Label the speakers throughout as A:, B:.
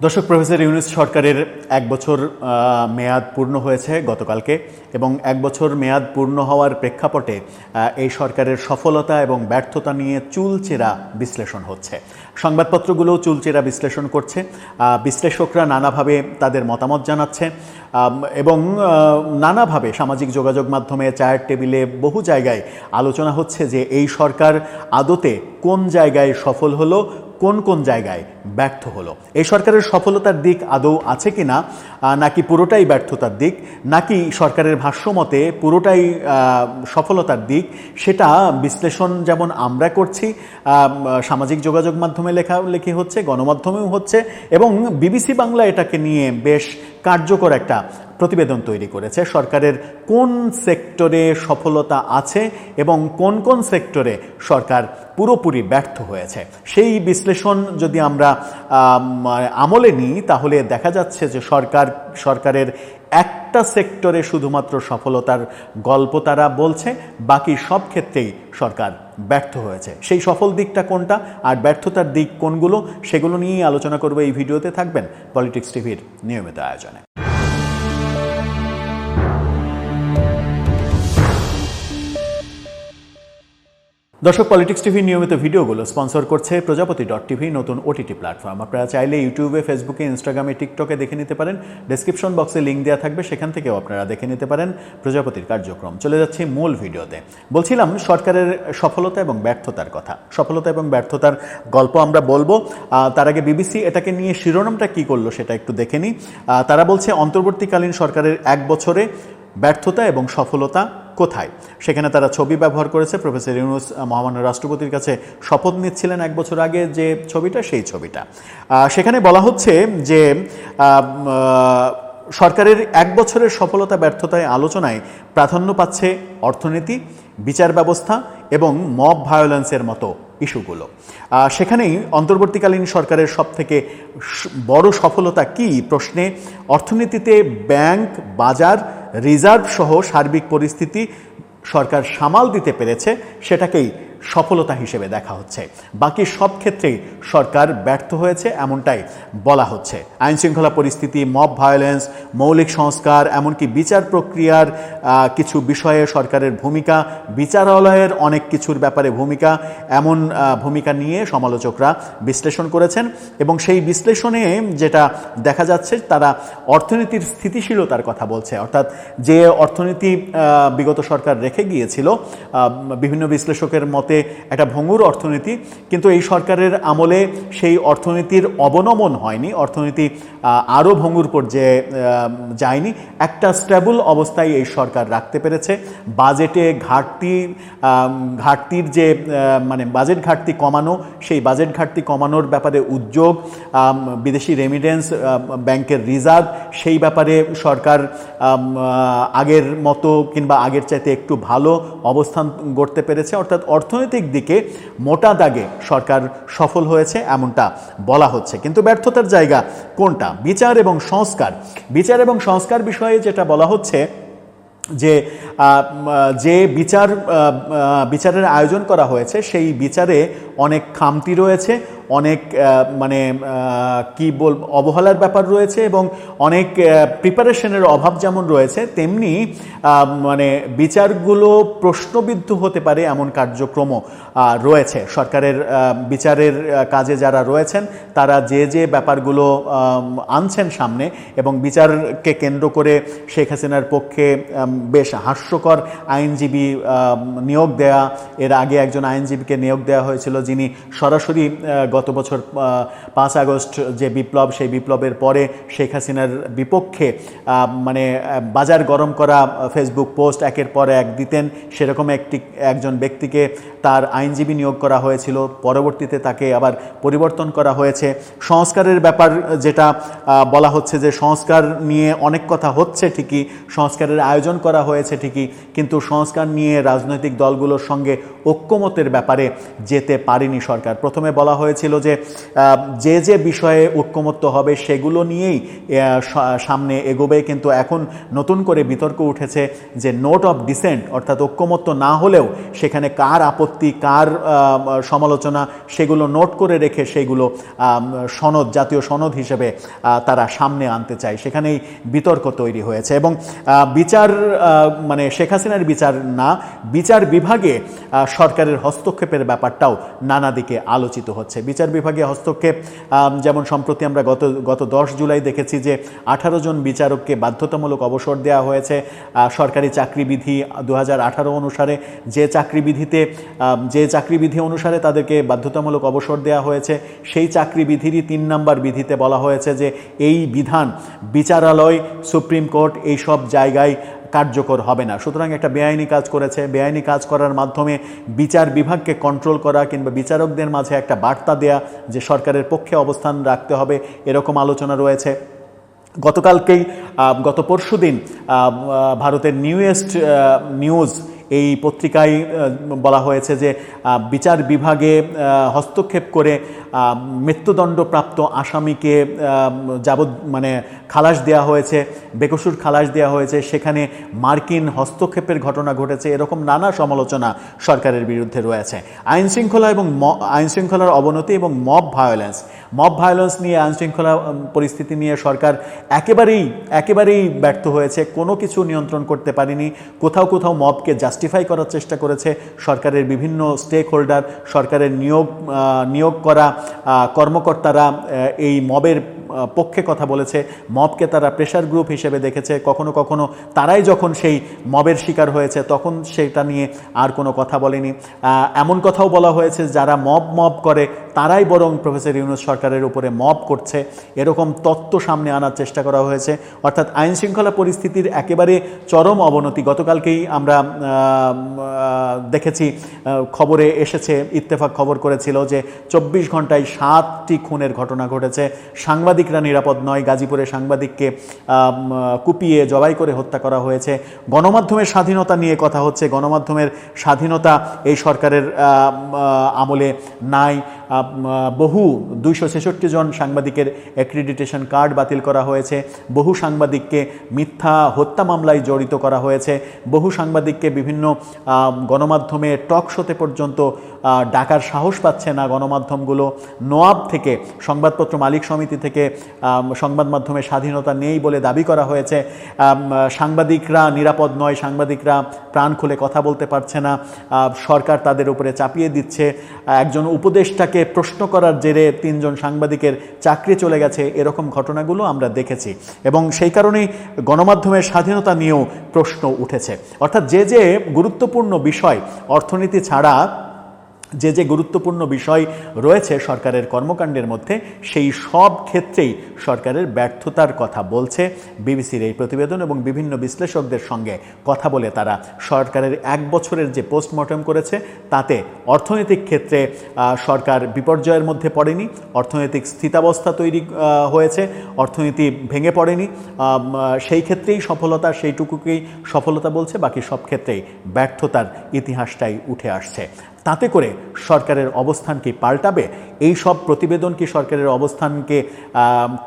A: দর্শক, প্রফেসর ইউনূস সরকারের এক বছর মেয়াদ পূর্ণ হয়েছে গতকালকে এবং এক বছর মেয়াদ পূর্ণ হওয়ার প্রেক্ষাপটে এই সরকারের সফলতা এবং ব্যর্থতা নিয়ে চুলচেরা বিশ্লেষণ হচ্ছে। সংবাদপত্রগুলোও চুলচেরা বিশ্লেষণ করছে, বিশ্লেষকরা নানাভাবে তাদের মতামত জানাচ্ছে এবং নানাভাবে সামাজিক যোগাযোগ মাধ্যমে, চায়ের টেবিলে, বহু জায়গায় আলোচনা হচ্ছে যে এই সরকার আদতে কোন জায়গায় সফল হলো, কোন কোন জায়গায় ব্যর্থ হলো। এই সরকারের সফলতার দিক আদৌ আছে কি না, নাকি পুরোটাই ব্যর্থতার দিক, নাকি সরকারের ভাষ্যমতে পুরোটাই সফলতার দিক, সেটা বিশ্লেষণ যেমন আমরা করছি, সামাজিক যোগাযোগ মাধ্যমে লেখালেখি হচ্ছে, গণমাধ্যমেও হচ্ছে এবং বিবিসি বাংলা এটাকে নিয়ে বেশ কার্যকর একটা প্রতিবেদন তৈরি করেছে। সরকারের কোন সেক্টরে সফলতা আছে এবং কোন কোন সেক্টরে সরকার পুরোপুরি ব্যর্থ হয়েছে, সেই বিশ্লেষণ যদি আমরা আমলে নিই তাহলে দেখা যাচ্ছে যে সরকারের একটা সেক্টরে শুধুমাত্র সফলতার গল্প তারা বলছে, বাকি সব ক্ষেত্রেই সরকার ব্যর্থ হয়েছে। সেই সফল দিকটা কোনটা আর ব্যর্থতার দিক কোনগুলো, সেগুলো নিয়েই আলোচনা করব এই ভিডিওতে। থাকবেন পলিটিক্স টিভির নিয়মিত আয়োজনে। দর্শক, পলিটিক্স টিভির নিয়মিত ভিডিওগুলো স্পন্সর করছে প্রজাপতি.টিভি, নতুন ওটিটি প্ল্যাটফর্ম। আপনারা চাইলে ইউটিউবে, ফেসবুকে, ইনস্টাগ্রামে, টিকটকে দেখে নিতে পারেন। ডেসক্রিপশন বক্সে লিঙ্ক দেওয়া থাকবে, সেখান থেকেও আপনারা দেখে নিতে পারেন প্রজাপতির কার্যক্রম। চলে যাচ্ছি মূল ভিডিওতে। বলছিলাম সরকারের সফলতা এবং ব্যর্থতার কথা। সফলতা এবং ব্যর্থতার গল্প আমরা বলবো। তার আগে বিবিসি এটাকে নিয়ে শিরোনামটা কী করলো সেটা একটু দেখে নিই। তারা বলছে অন্তর্বর্তীকালীন সরকারের এক বছরে ব্যর্থতা এবং সফলতা কোথায়। সেখানে তারা ছবি ব্যবহার করেছে। প্রফেসর ইউনূস মহামান্য রাষ্ট্রপতির কাছে শপথ নিচ্ছিলেন এক বছর আগে, যে ছবিটা, সেই ছবিটা। সেখানে বলা হচ্ছে যে সরকারের এক বছরের সফলতা ব্যর্থতায় আলোচনায় প্রাধান্য পাচ্ছে অর্থনীতি, বিচার ব্যবস্থা এবং মব ভায়োলেন্সের মতো ইস্যুগুলো। সেখানেই অন্তর্বর্তীকালীন সরকারের সবথেকে বড় সফলতা কী প্রশ্নে অর্থনীতিতে ব্যাংক, বাজার, রিজার্ভ সহ সার্বিক পরিস্থিতি সরকার সামাল দিতে পেরেছে, সেটাকেই সফলতা হিসেবে দেখা হচ্ছে। বাকি সব ক্ষেত্রেই সরকার ব্যর্থ হয়েছে এমনটাই বলা হচ্ছে। আইনশৃঙ্খলা পরিস্থিতি, মব ভায়োলেন্স, মৌলিক সংস্কার, এমনকি বিচার প্রক্রিয়ার কিছু বিষয়ে সরকারের ভূমিকা, বিচারালয়ের অনেক কিছুর ব্যাপারে ভূমিকা, এমন ভূমিকা নিয়ে সমালোচকরা বিশ্লেষণ করেছেন এবং সেই বিশ্লেষণে যেটা দেখা যাচ্ছে তারা অর্থনীতির স্থিতিশীলতার কথা বলছে। অর্থাৎ যে অর্থনীতি বিগত সরকার রেখে গিয়েছিল, বিভিন্ন বিশ্লেষকের মতে একটা ভঙ্গুর অর্থনীতি, কিন্তু এই সরকারের আমলে সেই অর্থনীতির অবনমন হয়নি, অর্থনীতি আরও ভঙ্গুর পর্যায়ে যায়নি, একটা স্টেবল অবস্থায় এই সরকার রাখতে পেরেছে। বাজেটে ঘাটতির যে বাজেট ঘাটতি কমানো, সেই বাজেট ঘাটতি কমানোর ব্যাপারে উদ্যোগ, বিদেশি রেমিটেন্স, ব্যাংকের রিজার্ভ, সেই ব্যাপারে সরকার আগের মতো কিংবা আগের চাইতে একটু ভালো অবস্থান গড়তে পেরেছে। অর্থাৎ অর্থনৈতিক দিকে মোটা দাগে সরকার সফল হয়েছে এমনটা বলা হচ্ছে। কিন্তু ব্যর্থতার জায়গা কোনটা? বিচার এবং সংস্কার। বিচার এবং সংস্কার বিষয়ে যেটা বলা হচ্ছে যে বিচারের আয়োজন করা হয়েছে, সেই বিচারে অনেক খামতি রয়েছে, অনেক অবহেলার ব্যাপার রয়েছে এবং অনেক প্রিপারেশনের অভাব যেমন রয়েছে, তেমনি বিচারগুলো প্রশ্নবিদ্ধ হতে পারে এমন কার্যক্রমও রয়েছে। সরকারের বিচারের কাজে যারা রয়েছেন তারা যে ব্যাপারগুলো আনছেন সামনে এবং বিচারকে কেন্দ্র করে শেখ হাসিনার পক্ষে বেশ হাস্যকর আইনজীবী নিয়োগ দেয়া, এর আগে একজন আইনজীবীকে নিয়োগ দেওয়া হয়েছিল যিনি সরাসরি গত বছর 5 আগস্ট যে বিপ্লব, সেই বিপ্লবের পরে শেখ হাসিনার বিপক্ষে বাজার গরম করা ফেসবুক পোস্ট একের পর এক দিতেন, সেরকম একজন ব্যক্তিকে তার আইনজীবী নিয়োগ করা হয়েছিল। পরবর্তীতে তাকে আবার পরিবর্তন করা হয়েছে। সংস্কারের ব্যাপার যেটা বলা হচ্ছে যে সংস্কার নিয়ে অনেক কথা হচ্ছে ঠিকই, সংস্কারের আয়োজন করা হয়েছে ঠিকই, কিন্তু সংস্কার নিয়ে রাজনৈতিক দলগুলোর সঙ্গে ঐক্যমতের ব্যাপারে যেতে পারেনি সরকার। প্রথমে বলা হয়েছিল হয়েছিল যে যে বিষয়ে ঐক্যমত্য হবে সেগুলো নিয়েই সামনে এগোবে, কিন্তু এখন নতুন করে বিতর্ক উঠেছে যে নোট অফ ডিসেন্ট, অর্থাৎ ঐক্যমত্য না হলেও সেখানে কার আপত্তি, কার সমালোচনা, সেগুলো নোট করে রেখে সেইগুলো সনদ, জাতীয় সনদ হিসেবে তারা সামনে আনতে চায়। সেখানেই বিতর্ক তৈরি হয়েছে। এবং বিচার মানে শেখ হাসিনার বিচার না, বিচার বিভাগে সরকারের হস্তক্ষেপের ব্যাপারটাও নানা দিকে আলোচিত হচ্ছে। বিচার বিভাগে হস্তক্ষেপ, যেমন সম্প্রতি আমরা গত 10 জুলাই দেখেছি যে 18 জন বিচারককে বাধ্যতামূলক অবসর দেওয়া হয়েছে। সরকারি চাকরিবিধি 2018 অনুসারে যে চাকরিবিধি অনুসারে তাদেরকে বাধ্যতামূলক অবসর দেওয়া হয়েছে, সেই চাকরিবিধিরই 3 নম্বর বিধিতে বলা হয়েছে যে এই বিধান বিচারালয়, সুপ্রিম কোর্ট এইসব জায়গায় কার্যকর হবে না। সুতরাং একটা বেআইনি কাজ করেছে। বেআইনি কাজ করার মাধ্যমে বিচার বিভাগকে কন্ট্রোল করা কিংবা বিচারকদের মাঝে একটা বার্তা দেয়া যে সরকারের পক্ষে অবস্থান রাখতে হবে, এরকম আলোচনা রয়েছে। গত পরশুদিন ভারতের নিউয়েস্ট নিউজ এই পত্রিকায় বলা হয়েছে যে বিচার বিভাগে হস্তক্ষেপ করে মৃত্যুদণ্ডপ্রাপ্ত আসামিকে খালাস দেওয়া হয়েছে, বেকসুর খালাস দেওয়া হয়েছে, সেখানে মার্কিন হস্তক্ষেপের ঘটনা ঘটেছে, এরকম নানা সমালোচনা সরকারের বিরুদ্ধে রয়েছে। আইনশৃঙ্খলার অবনতি এবং মব ভায়োলেন্স নিয়ে, আইনশৃঙ্খলা পরিস্থিতি নিয়ে সরকার একেবারেই ব্যর্থ হয়েছে। কোনো কিছু নিয়ন্ত্রণ করতে পারেনি। কোথাও মবকে জাস্টিফাই করার চেষ্টা করেছে সরকারের বিভিন্ন স্টেক হোল্ডার, সরকারের নিয়োগ করা কর্মকর্তারা এই মবের পক্ষে কথা বলেছে। মবকে তারা প্রেশার গ্রুপ হিসেবে দেখেছে। কখনো তারাই যখন সেই মবের শিকার হয়েছে তখন সেটা নিয়ে আর কোনো কথা বলেনি। এমন কথাও বলা হয়েছে যারা মব করে তারাই বরং প্রফেসর ইউনূস সরকারের উপরে মব করছে, এরকম তত্ত্ব সামনে আনার চেষ্টা করা হয়েছে। অর্থাৎ আইনশৃঙ্খলা পরিস্থিতির একেবারে চরম অবনতি। গতকালকেই আমরা দেখেছি, খবরে এসেছে, ইত্তেফাক খবর করেছিল যে 24 ঘন্টায় 7টি খুনের ঘটনা ঘটেছে। সাংবাদিকরা নিরাপদ নয়। গাজীপুরে সাংবাদিককে কুপিয়ে জবাই করে হত্যা করা হয়েছে। গণমাধ্যমের স্বাধীনতা নিয়ে কথা হচ্ছে। গণমাধ্যমের স্বাধীনতা এই সরকারের আমলে নাই। 266 জন সাংবাদিকের অ্যাক্রিডিটেশন কার্ড বাতিল করা হয়েছে। বহু সাংবাদিককে মিথ্যা হত্যা মামলায় জড়িত করা হয়েছে। বহু সাংবাদিককে বিভিন্ন গণমাধ্যমে টক শোতে পর্যন্ত ডাকার সাহস পাচ্ছে না গণমাধ্যমগুলো। নোয়াব থেকে, সংবাদপত্র মালিক সমিতি থেকে সংবাদ মাধ্যমের স্বাধীনতা নেই বলে দাবি করা হয়েছে। সাংবাদিকরা নিরাপদ নয়, সাংবাদিকরা প্রাণ খুলে কথা বলতে পারছে না, সরকার তাদের উপরে চাপিয়ে দিচ্ছে। একজন উপদেষ্টাকে প্রশ্ন করার জেরে 3 জন সাংবাদিকের চাকরি চলে গেছে, এরকম ঘটনাগুলো আমরা দেখেছি। এবং সেই কারণেই গণমাধ্যমের স্বাধীনতা নিয়েও প্রশ্ন উঠেছে। অর্থাৎ যে গুরুত্বপূর্ণ বিষয়, অর্থনীতি ছাড়া যে গুরুত্বপূর্ণ বিষয় রয়েছে সরকারের কর্মকাণ্ডের মধ্যে, সেই সব ক্ষেত্রেই সরকারের ব্যর্থতার কথা বলছে বিবিসির এই প্রতিবেদন। এবং বিভিন্ন বিশ্লেষকদের সঙ্গে কথা বলে তারা সরকারের 1 বছরের যে পোস্টমর্টম করেছে তাতে অর্থনৈতিক ক্ষেত্রে সরকার বিপর্যয়ের মধ্যে পড়েনি, অর্থনৈতিক স্থিতাবস্থা তৈরি হয়েছে, অর্থনীতি ভেঙে পড়েনি। সেই ক্ষেত্রেই সফলতা, সেইটুকুকেই সফলতা বলছে, বাকি সব ক্ষেত্রেই ব্যর্থতার ইতিহাসটাই উঠে আসছে। তাতে করে সরকারের অবস্থান কি পাল্টাবে? এই সব প্রতিবেদন কি সরকারের অবস্থানকে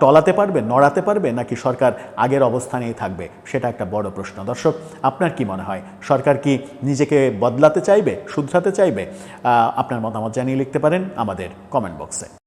A: টলাতে পারবে, নড়াতে পারবে, নাকি সরকার আগের অবস্থানেই থাকবে? সেটা একটা বড় প্রশ্ন। দর্শক, আপনার কি মনে হয়, সরকার কি নিজেকে বদলাতে চাইবে, শুধরাতে চাইবে? আপনার মতামত জানিয়ে লিখতে পারেন আমাদের কমেন্ট বক্সে।